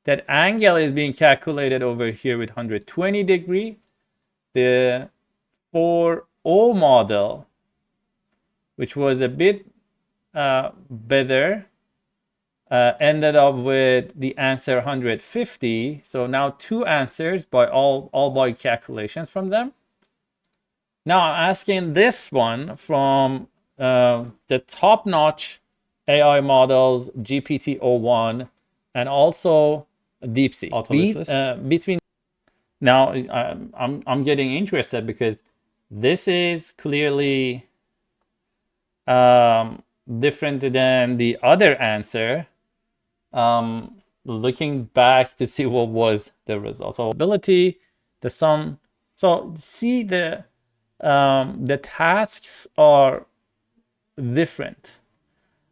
that angle is being calculated over here with 120 degree. The 4O model, which was a bit better, ended up with the answer 150. So now two answers by all by calculations from them. Now I'm asking this one from the top-notch AI models, GPT-o1, and also DeepSeek. Between now, I'm getting interested because this is clearly different than the other answer. Looking back to see what was the result. So ability, the sum. So see the tasks are different.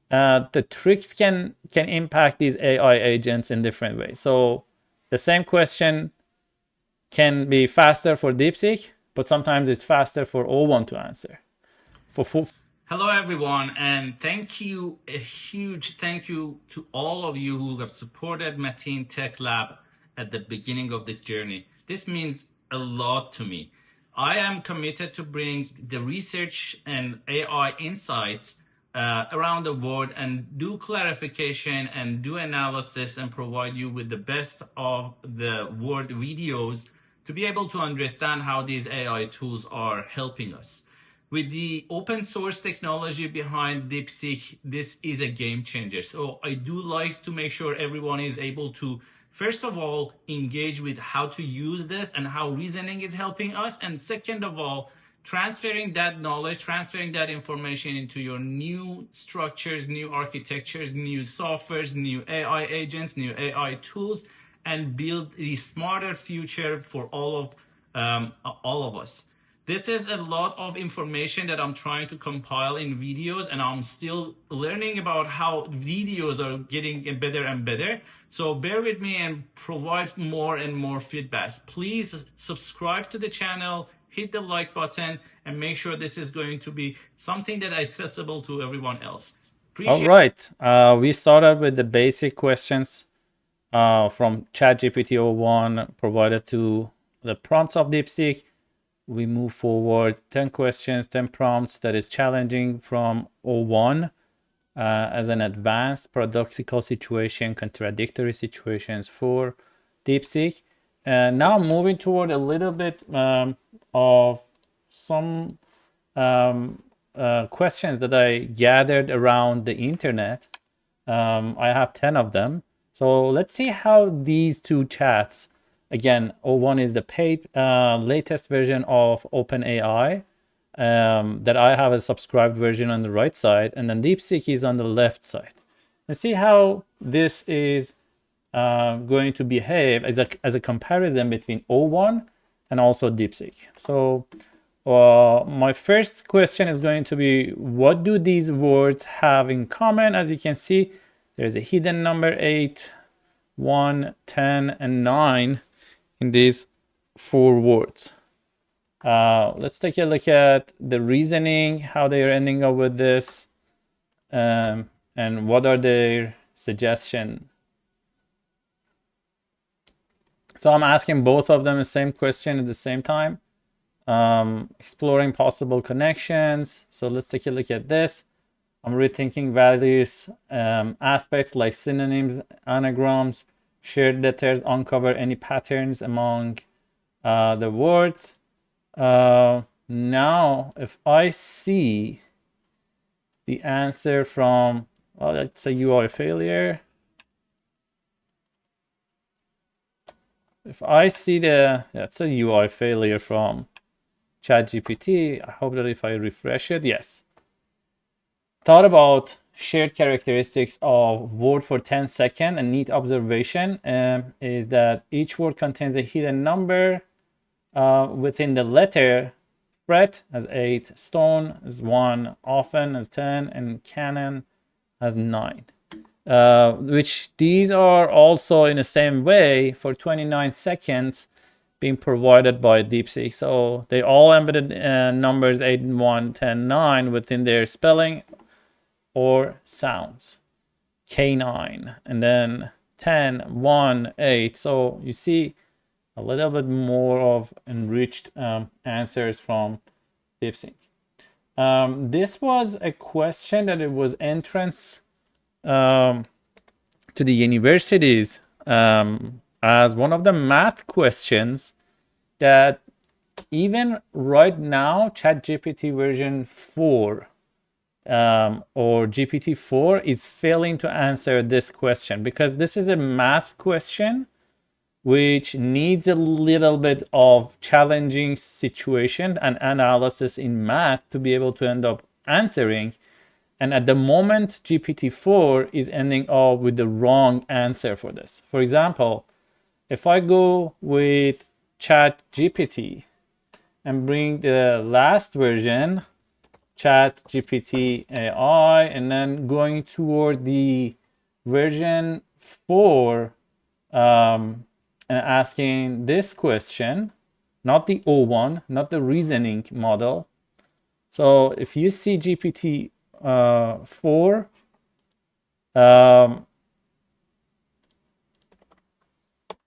The tricks can impact these AI agents in different ways. So the same question can be faster for DeepSeek, but sometimes it's faster for O1 to answer. Hello, everyone, and thank you, a huge thank you to all of you who have supported Mateen Tech Lab at the beginning of this journey. This means a lot to me. I am committed to bring the research and AI insights around the world and do clarification and do analysis and provide you with the best of the world videos to be able to understand how these AI tools are helping us. With the open source technology behind DeepSeek, this is a game changer. So I do like to make sure everyone is able to, first of all, engage with how to use this and how reasoning is helping us. And second of all, transferring that knowledge, transferring that information into your new structures, new architectures, new softwares, new AI agents, new AI tools, and build a smarter future for all of us. This is a lot of information that I'm trying to compile in videos, and I'm still learning about how videos are getting better and better. So bear with me and provide more and more feedback. Please subscribe to the channel, hit the like button, and make sure this is going to be something that is accessible to everyone else. All right, we started with the basic questions from ChatGPT o1 provided to the prompts of DeepSeek. We move forward 10 questions, 10 prompts that is challenging from o1 as an advanced paradoxical situation, contradictory situations for DeepSeek. And now moving toward a little bit of some questions that I gathered around the internet. I have 10 of them. So let's see how these two chats, again, o1 is the paid latest version of OpenAI that I have a subscribed version on the right side, and then DeepSeek is on the left side. Let's see how this is going to behave as a comparison between o1 and also DeepSeek. So my first question is going to be, what do these words have in common? As you can see, there's a hidden number 8, 1, 10, and 9 in these 4 words. Let's take a look at the reasoning, how they are ending up with this, and what are their suggestions. So I'm asking both of them the same question at the same time, exploring possible connections. So let's take a look at this. I'm rethinking various aspects like synonyms, anagrams, shared letters, uncover any patterns among the words. Now, if I see the answer from, well, let's say UI failure. If I see that's a UI failure from ChatGPT, I hope that if I refresh it, yes. Thought about shared characteristics of word for 10 seconds. A neat observation is that each word contains a hidden number within the letter. Fret as 8, stone as 1, often as 10, and canon as 9. Which these are also in the same way for 29 seconds being provided by DeepSeek. So they all embedded numbers 8, 1, 10, 9 within their spelling or sounds. K9 and then 10, 1, 8. So you see a little bit more of enriched answers from DeepSeek. This was a question that it was entrance to the universities as one of the math questions that even right now, ChatGPT version 4 or GPT-4 is failing to answer this question because this is a math question which needs a little bit of challenging situation and analysis in math to be able to end up answering. And at the moment, GPT-4 is ending up with the wrong answer for this. For example, if I go with ChatGPT and bring the last version, ChatGPT AI, and then going toward the version 4 and asking this question, not the O1, not the reasoning model. So if you see GPT 4,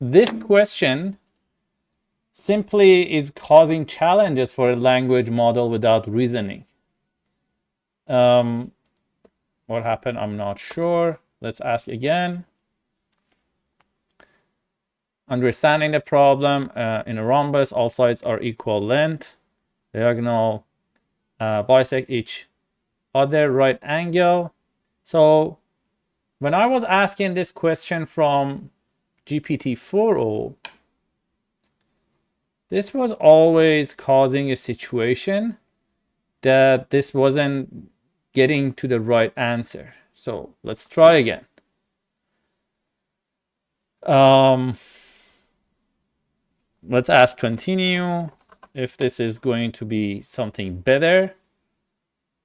this question simply is causing challenges for a language model without reasoning. What happened? I'm not sure. Let's ask again. Understanding the problem in a rhombus, all sides are equal length. Diagonal bisect each other right angle. So when I was asking this question from GPT-4o, this was always causing a situation that this wasn't getting to the right answer. So let's try again. Let's ask continue if this is going to be something better.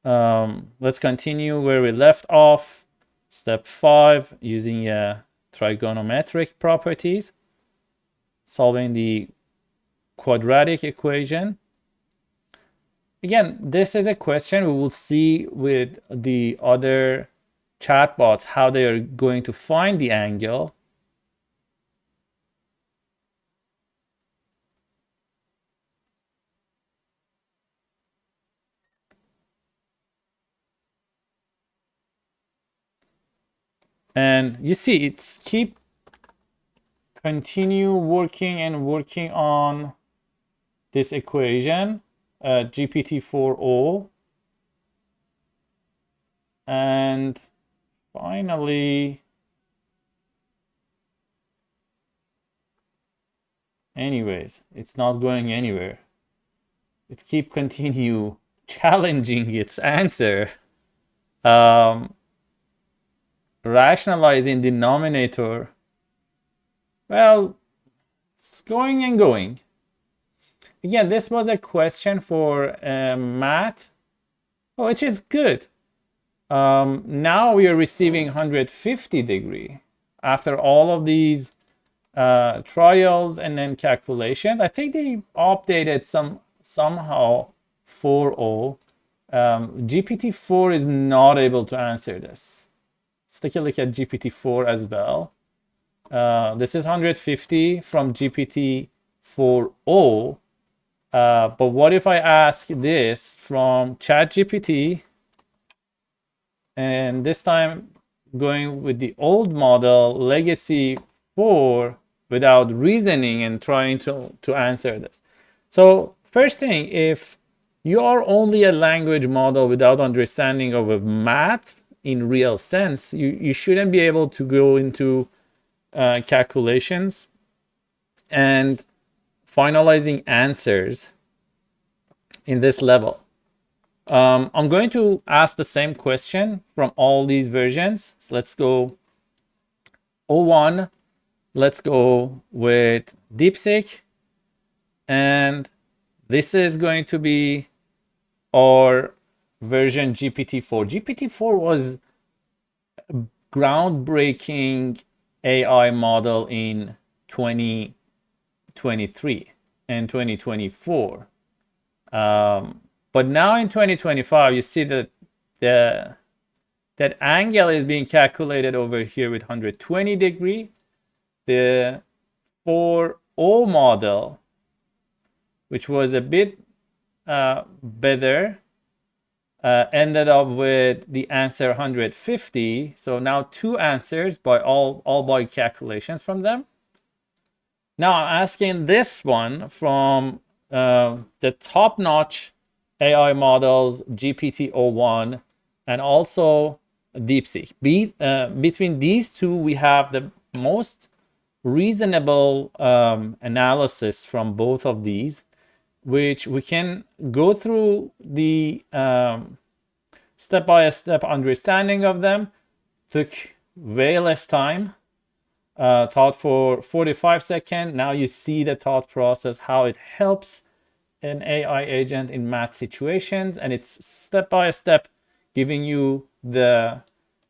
Let's continue where we left off. Step 5, using trigonometric properties, solving the quadratic equation. Again, this is a question we will see with the other chatbots, how they are going to find the angle. And you see, it's continue working and working on this equation, GPT-4o. And finally, anyways, it's not going anywhere. It keep continue challenging its answer. Rationalizing denominator. Well, it's going and going. Again, this was a question for math, which is good. Now we are receiving 150 degree after all of these trials and then calculations. I think they updated somehow 4.0. GPT-4 is not able to answer this. Let's take a look at GPT-4 as well. This is 150 from GPT-4o. But what if I ask this from ChatGPT, and this time going with the old model, legacy 4, without reasoning and trying to answer this. So first thing, if you are only a language model without understanding of a math in real sense, you shouldn't be able to go into calculations and finalizing answers in this level. I'm going to ask the same question from all these versions. So let's go O1. Let's go with DeepSeek. And this is going to be our version GPT-4. GPT-4 was a groundbreaking AI model in 2023 and 2024. But now in 2025, you see that that angle is being calculated over here with 120 degree. the 4.0 model, which was a bit better, ended up with the answer 150. So now 2 answers by all by calculations from them. Now I'm asking this one from the top-notch AI models, GPT-o1, and also DeepSeek. Between these two, we have the most reasonable analysis from both of these, which we can go through the step-by-step understanding of them. Took way less time. Thought for 45 seconds. Now you see the thought process, how it helps an AI agent in math situations, and it's step by step giving you the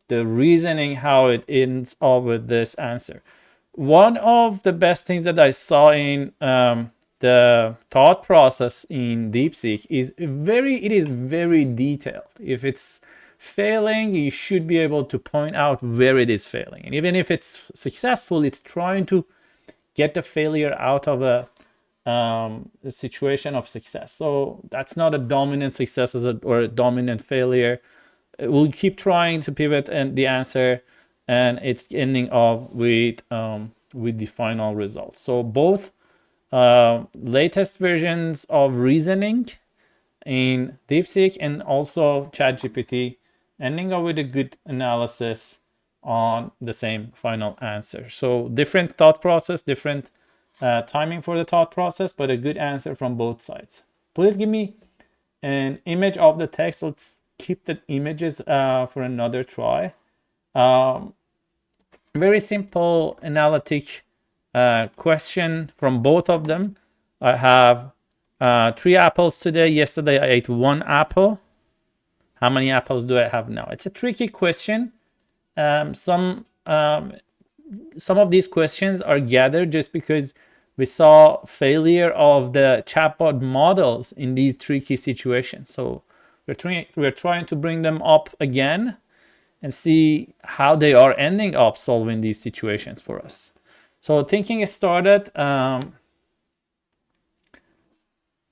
reasoning how it ends up with this answer. One of the best things that I saw in the thought process in DeepSeek is it is very detailed. If it's failing, you should be able to point out where it is failing, and even if it's successful, it's trying to get the failure out of a situation of success. So that's not a dominant success or a dominant failure. We'll keep trying to pivot and the answer, and it's ending up with the final results. So both latest versions of reasoning in DeepSeek and also ChatGPT ending up with a good analysis on the same final answer. So different thought process, different timing for the thought process, but a good answer from both sides. Please give me an image of the text. Let's keep the images for another try. Very simple analytic question from both of them. I have 3 apples today. Yesterday I ate 1 apple. How many apples do I have now? It's a tricky question. Some of these questions are gathered just because we saw failure of the chatbot models in these tricky situations. So we're trying to bring them up again and see how they are ending up solving these situations for us. So thinking started.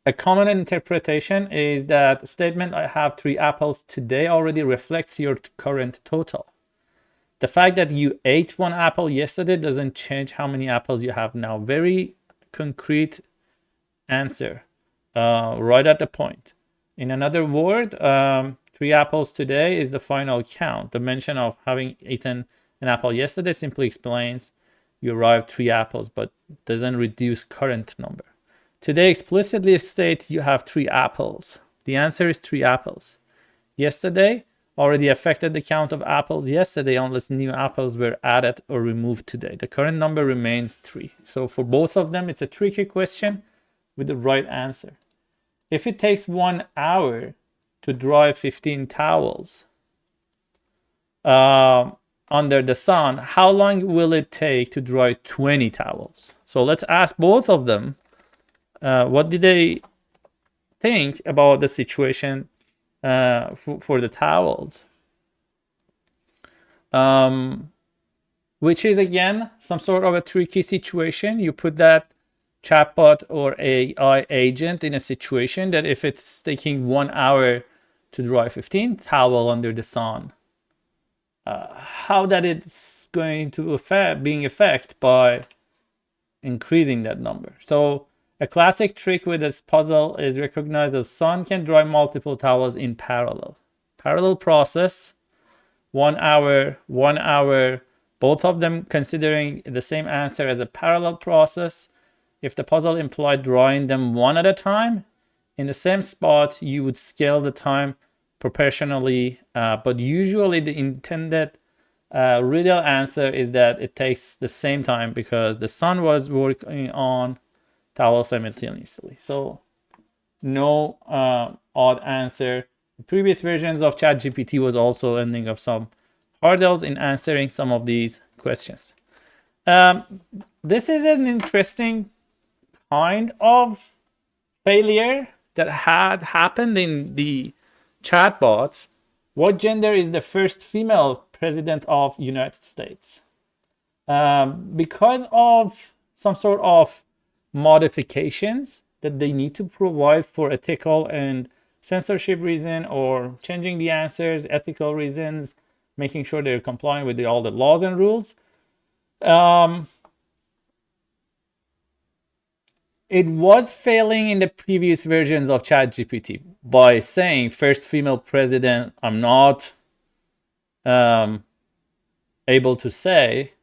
A common interpretation is that the statement "I have 3 apples today" already reflects your current total. The fact that you ate 1 apple yesterday doesn't change how many apples you have now. Very concrete answer, right at the point. In another word, 3 apples today is the final count. The mention of having eaten an apple yesterday simply explains you arrived 3 apples, but doesn't reduce current number. Today explicitly states you have 3 apples. The answer is 3 apples. Yesterday already affected the count of apples yesterday unless new apples were added or removed today. The current number remains 3. So for both of them, it's a tricky question with the right answer. If it takes 1 hour to dry 15 towels under the sun, how long will it take to dry 20 towels? So let's ask both of them, what did they think about the situation for the towels? Which is again some sort of a tricky situation. You put that chatbot or AI agent in a situation that if it's taking 1 hour to dry 15 towel under the sun, how that it's going to affect by increasing that number. So a classic trick with this puzzle is recognize the sun can dry multiple towels in parallel. Parallel process, 1 hour, 1 hour, both of them considering the same answer as a parallel process. If the puzzle implied drawing them one at a time in the same spot, you would scale the time proportionally, but usually the intended real answer is that it takes the same time because the sun was working on towel simultaneously. So no odd answer. The previous versions of ChatGPT was also ending up some hurdles in answering some of these questions. This is an interesting kind of failure that had happened in the chatbots. What gender is the first female president of United States? because of some sort of modifications that they need to provide for ethical and censorship reason, or changing the answers, ethical reasons, making sure they're complying with all the laws and rules. It was failing in the previous versions of ChatGPT by saying first female president. I'm not able to say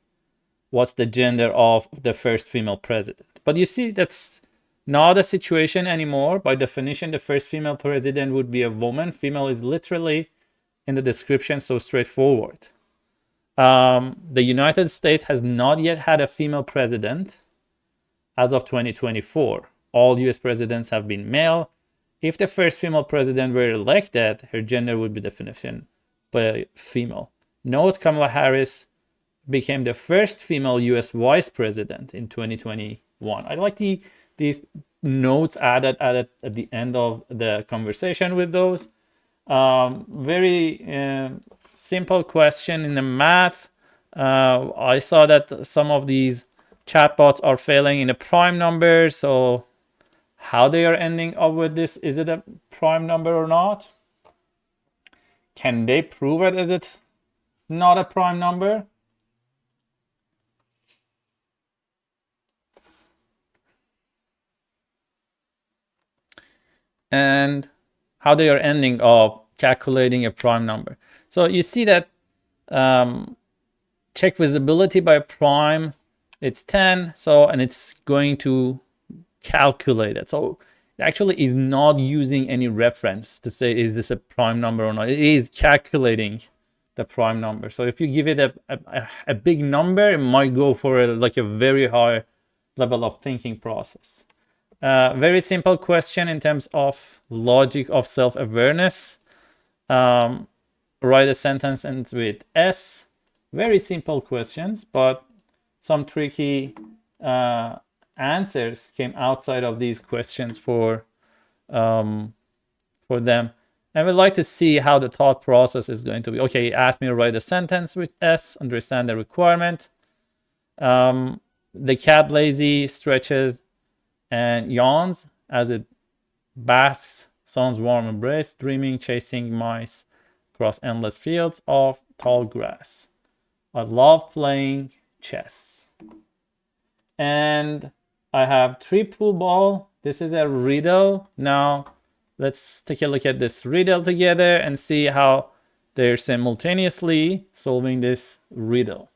what's the gender of the first female president. But you see, that's not a situation anymore. By definition, the first female president would be a woman. Female is literally in the description, so straightforward. The United States has not yet had a female president as of 2024. All US presidents have been male. If the first female president were elected, her gender would be definition by female. Note Kamala Harris became the first female US vice president in 2021. I like these notes added at the end of the conversation with those. Very simple question in the math. I saw that some of these chatbots are failing in a prime number. So how they are ending up with this? Is it a prime number or not? Can they prove it? Is it not a prime number? And how they are ending up calculating a prime number. So you see that check visibility by prime, it's 10. So, and it's going to calculate it. So it actually is not using any reference to say, is this a prime number or not? It is calculating the prime number. So if you give it a big number, it might go for like a very high level of thinking process. Very simple question in terms of logic of self-awareness. Write a sentence ends with S. Very simple questions, but some tricky answers came outside of these questions for them. And we'd like to see how the thought process is going to be. Okay, ask me to write a sentence with S, understand the requirement. The cat lazy, stretches, and yawns as it basks sun's warm embrace, dreaming, chasing mice across endless fields of tall grass. I love playing chess. And I have 3 pool ball. This is a riddle. Now let's take a look at this riddle together and see how they're simultaneously solving this riddle.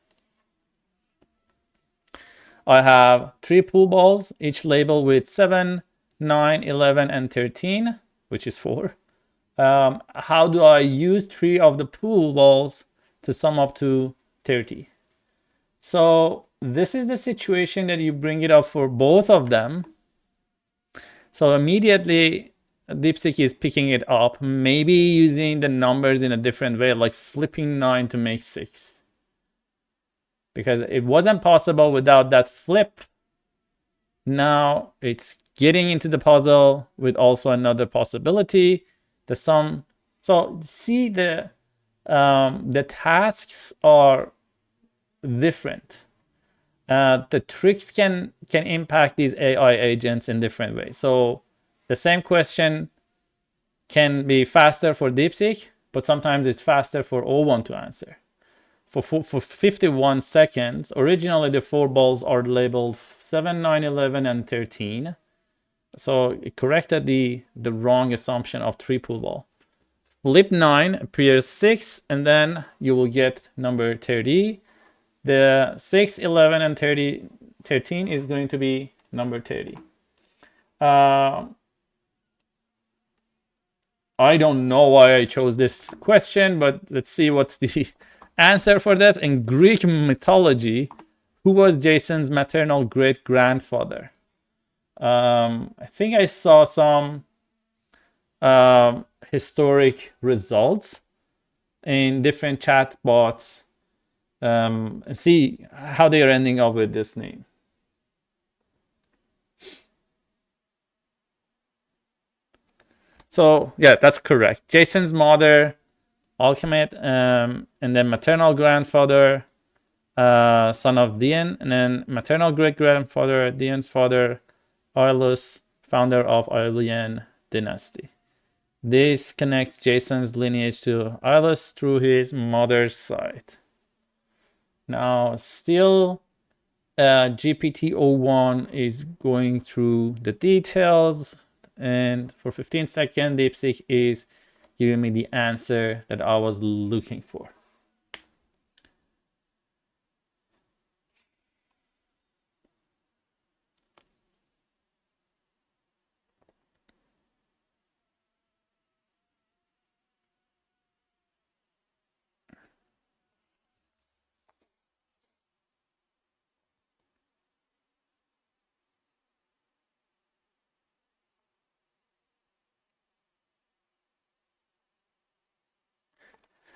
I have 3 pool balls, each labeled with 7, 9, 11, and 13, which is 4. How do I use 3 of the pool balls to sum up to 30? So this is the situation that you bring it up for both of them. So immediately DeepSeek is picking it up, maybe using the numbers in a different way, like flipping 9 to make 6. Because it wasn't possible without that flip. Now it's getting into the puzzle with also another possibility. The sum. So see, the tasks are different. The tricks can impact these AI agents in different ways. So the same question can be faster for DeepSeek, but sometimes it's faster for O1 to answer. For 51 seconds, originally the 4 balls are labeled 7, 9, 11, and 13. So it corrected the wrong assumption of 3 pool ball. Flip 9 appears 6, and then you will get number 30. The 6, 11, and 13 is going to be number 30. I don't know why I chose this question, but let's see what's the answer for that. In Greek mythology, who was Jason's maternal great-grandfather? I think I saw some historic results in different chatbots. See how they are ending up with this name. So yeah, that's correct. Jason's mother, Alchemist, and then maternal grandfather, son of Dian, and then maternal great-grandfather, Dian's father, Aulus, founder of Aeolian dynasty. This connects Jason's lineage to Aulus through his mother's side. Now, still, GPT-01 is going through the details, and for 15 seconds, DeepSeek is giving me the answer that I was looking for.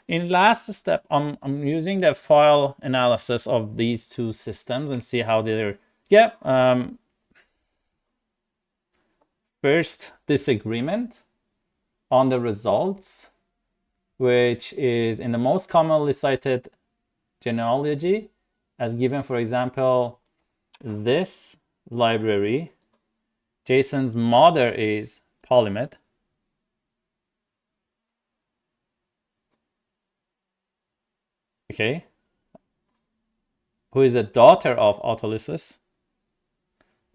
In last step, I'm using the file analysis of these two systems and see how they're, first disagreement on the results, which is in the most commonly cited genealogy, as given, for example, this library. Jason's mother is Polymath. Okay. Who is the daughter of Autolycus.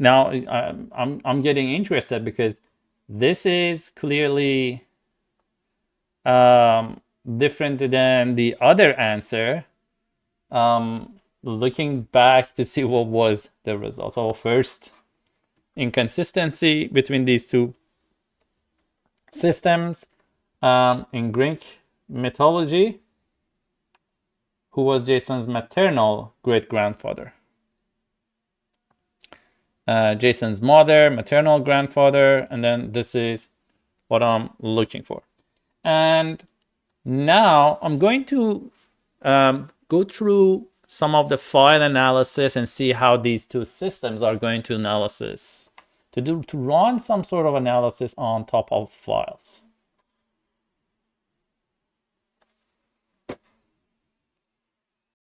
Now, I'm getting interested because this is clearly different than the other answer. Looking back to see what was the result. So first, inconsistency between these two systems. In Greek mythology, who was Jason's maternal great-grandfather? Jason's mother, maternal grandfather, and then this is what I'm looking for. And now I'm going to go through some of the file analysis and see how these two systems are going to run some sort of analysis on top of files.